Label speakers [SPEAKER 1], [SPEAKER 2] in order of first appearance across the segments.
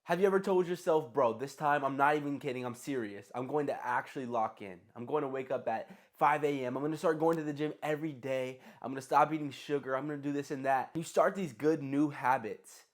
[SPEAKER 1] Have you ever told yourself, bro, this time I'm not even kidding, I'm serious. I'm going to actually lock in. I'm going to wake up at 5 a.m. I'm going to start going to the gym every day. I'm going to stop eating sugar. I'm going to do this and that. You start these good new habits,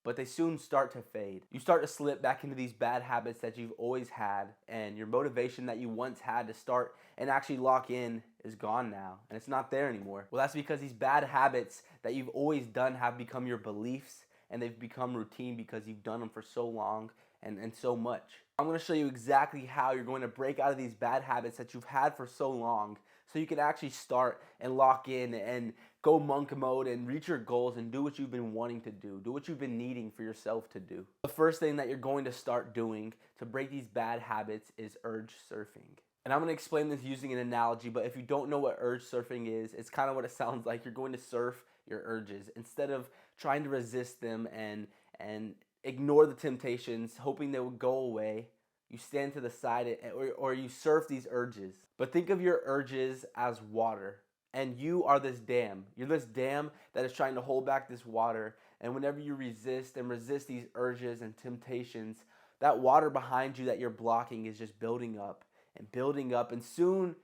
[SPEAKER 1] but they soon start to fade. You start to slip back into these bad habits that you've always had, and your motivation that you once had to start and actually lock in is gone now, and it's not there anymore. Well, that's because these bad habits that you've always done have become your beliefs, and they've become routine because you've done them for so long and so much. I'm going to show you exactly how you're going to break out of these bad habits that you've had for so long so you can actually start and lock in and go monk mode and reach your goals and do what you've been wanting to do. Do what you've been needing for yourself to do. The first thing that you're going to start doing to break these bad habits is urge surfing. And I'm going to explain this using an analogy, but if you don't know what urge surfing is, it's kind of what it sounds like. You're going to surf your urges instead of trying to resist them and ignore the temptations, hoping they will go away. You stand to the side or you surf these urges. But think of your urges as water. And you are this dam. You're this dam that is trying to hold back this water. And whenever you resist these urges and temptations, that water behind you that you're blocking is just building up and building up. And soon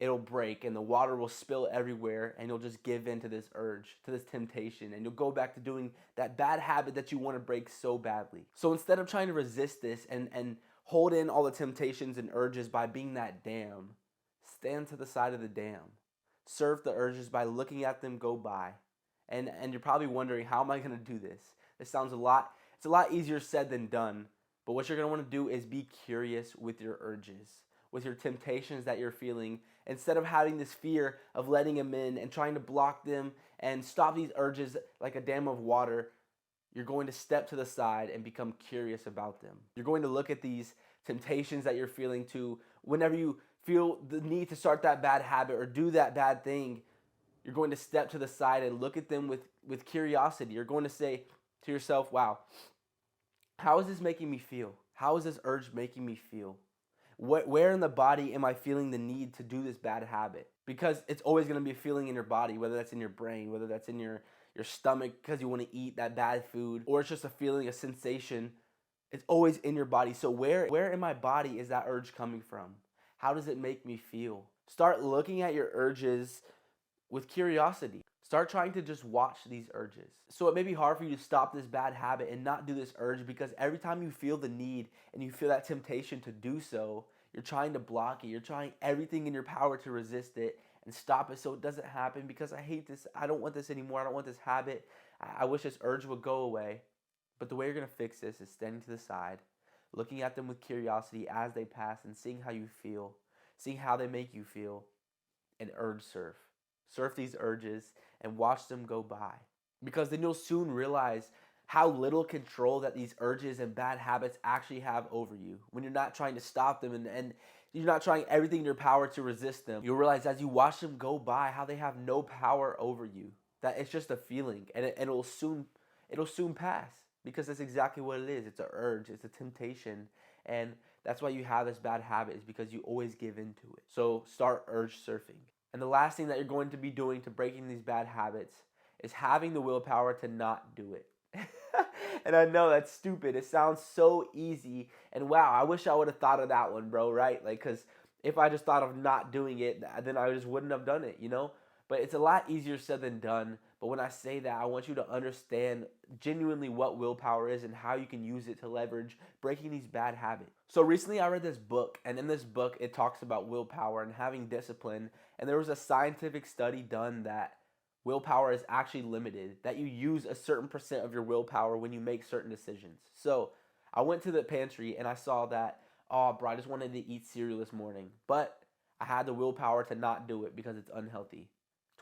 [SPEAKER 1] it'll break and the water will spill everywhere and you'll just give in to this urge, to this temptation, and you'll go back to doing that bad habit that you want to break so badly. So instead of trying to resist this and hold in all the temptations and urges by being that dam, stand to the side of the dam. Surf the urges by looking at them go by. And you're probably wondering, how am I going to do this? It's a lot easier said than done. But what you're going to want to do is be curious with your urges, with your temptations that you're feeling, instead of having this fear of letting them in and trying to block them and stop these urges like a dam of water. You're going to step to the side and become curious about them. You're going to look at these temptations that you're feeling to whenever you feel the need to start that bad habit or do that bad thing. You're going to step to the side and look at them with curiosity. You're going to say to yourself, wow, how is this making me feel? How is this urge making me feel? Where in the body am I feeling the need to do this bad habit? Because it's always going to be a feeling in your body, whether that's in your brain, whether that's in your stomach because you want to eat that bad food, or it's just a feeling, a sensation. It's always in your body. So where in my body is that urge coming from? How does it make me feel? Start looking at your urges with curiosity. Start trying to just watch these urges. So it may be hard for you to stop this bad habit and not do this urge because every time you feel the need and you feel that temptation to do so, you're trying to block it. You're trying everything in your power to resist it and stop it so it doesn't happen because I hate this. I don't want this anymore. I don't want this habit. I wish this urge would go away. But the way you're going to fix this is standing to the side, looking at them with curiosity as they pass and seeing how you feel, seeing how they make you feel, and urge surf. Surf these urges and watch them go by. Because then you'll soon realize how little control that these urges and bad habits actually have over you. When you're not trying to stop them and you're not trying everything in your power to resist them, you'll realize as you watch them go by how they have no power over you. That it's just a feeling and it'll soon pass because that's exactly what it is. It's an urge, it's a temptation, and that's why you have this bad habit is because you always give into it. So start urge surfing. And the last thing that you're going to be doing to breaking these bad habits is having the willpower to not do it. And I know that's stupid. It sounds so easy. And wow, I wish I would have thought of that one, bro, right? Like, because if I just thought of not doing it, then I just wouldn't have done it, you know? But it's a lot easier said than done. But when I say that, I want you to understand genuinely what willpower is and how you can use it to leverage breaking these bad habits. So recently I read this book, and in this book it talks about willpower and having discipline. And there was a scientific study done that willpower is actually limited, that you use a certain percent of your willpower when you make certain decisions. So I went to the pantry and I saw that, oh, bro, I just wanted to eat cereal this morning, but I had the willpower to not do it because it's unhealthy.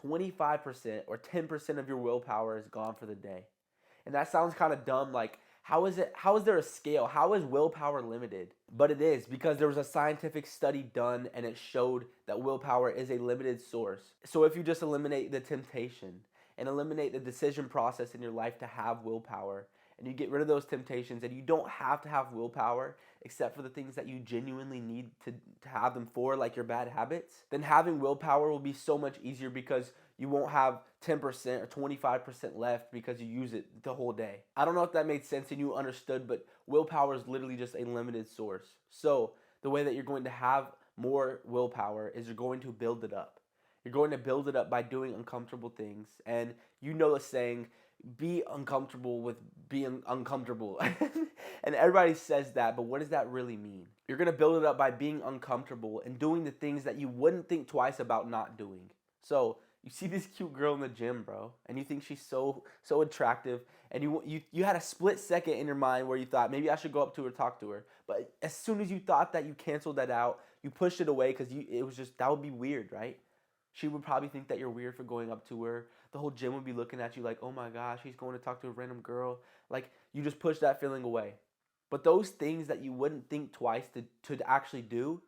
[SPEAKER 1] 25% or 10% of your willpower is gone for the day. And that sounds kind of dumb. Like, how is there a scale? How is willpower limited? But it is because there was a scientific study done and it showed that willpower is a limited source. So if you just eliminate the temptation and eliminate the decision process in your life to have willpower, and you get rid of those temptations and you don't have to have willpower except for the things that you genuinely need to have them for, like your bad habits, then having willpower will be so much easier because you won't have 10% or 25% left because you use it the whole day. I don't know if that made sense and you understood, but willpower is literally just a limited source. So the way that you're going to have more willpower is you're going to build it up. You're going to build it up by doing uncomfortable things. And you know the saying, be uncomfortable with being uncomfortable. And everybody says that, but what does that really mean? You're going to build it up by being uncomfortable and doing the things that you wouldn't think twice about not doing. So you see this cute girl in the gym, bro, and you think she's so attractive, and you had a split second in your mind where you thought maybe I should go up to her, talk to her, but as soon as you thought that, you canceled that out. You pushed it away because it was just, that would be weird, right? She would probably think that you're weird for going up to her. The whole gym would be looking at you like, oh my gosh, he's going to talk to a random girl. Like, you just push that feeling away. But those things that you wouldn't think twice to actually do,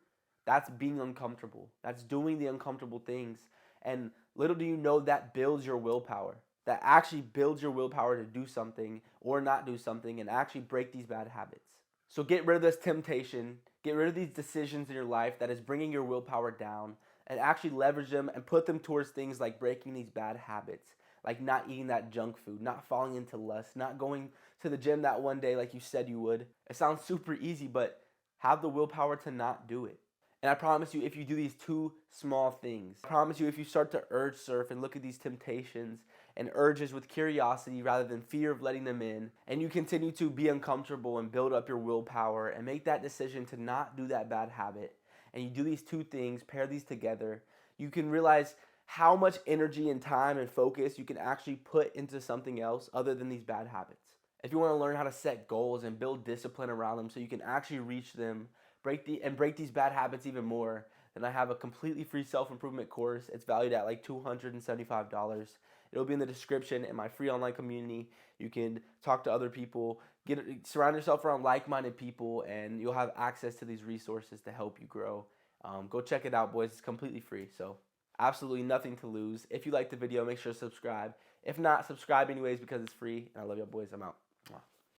[SPEAKER 1] that's being uncomfortable. That's doing the uncomfortable things. And little do you know that builds your willpower. That actually builds your willpower to do something or not do something and actually break these bad habits. So get rid of this temptation. Get rid of these decisions in your life that is bringing your willpower down, and actually leverage them and put them towards things like breaking these bad habits, like not eating that junk food, not falling into lust, not going to the gym that one day like you said you would. It sounds super easy, but have the willpower to not do it. And I promise you, if you do these two small things, I promise you, if you start to urge surf and look at these temptations and urges with curiosity rather than fear of letting them in, and you continue to be uncomfortable and build up your willpower and make that decision to not do that bad habit, and you do these two things, pair these together, you can realize how much energy and time and focus you can actually put into something else other than these bad habits. If you want to learn how to set goals and build discipline around them so you can actually reach them, break these bad habits even more, then I have a completely free self-improvement course. It's valued at like $275. It'll be in the description in my free online community. You can talk to other people, surround yourself around like-minded people, and you'll have access to these resources to help you grow. Go check it out, boys. It's completely free, so absolutely nothing to lose. If you liked the video, make sure to subscribe. If not, subscribe anyways because it's free, and I love y'all, boys. I'm out.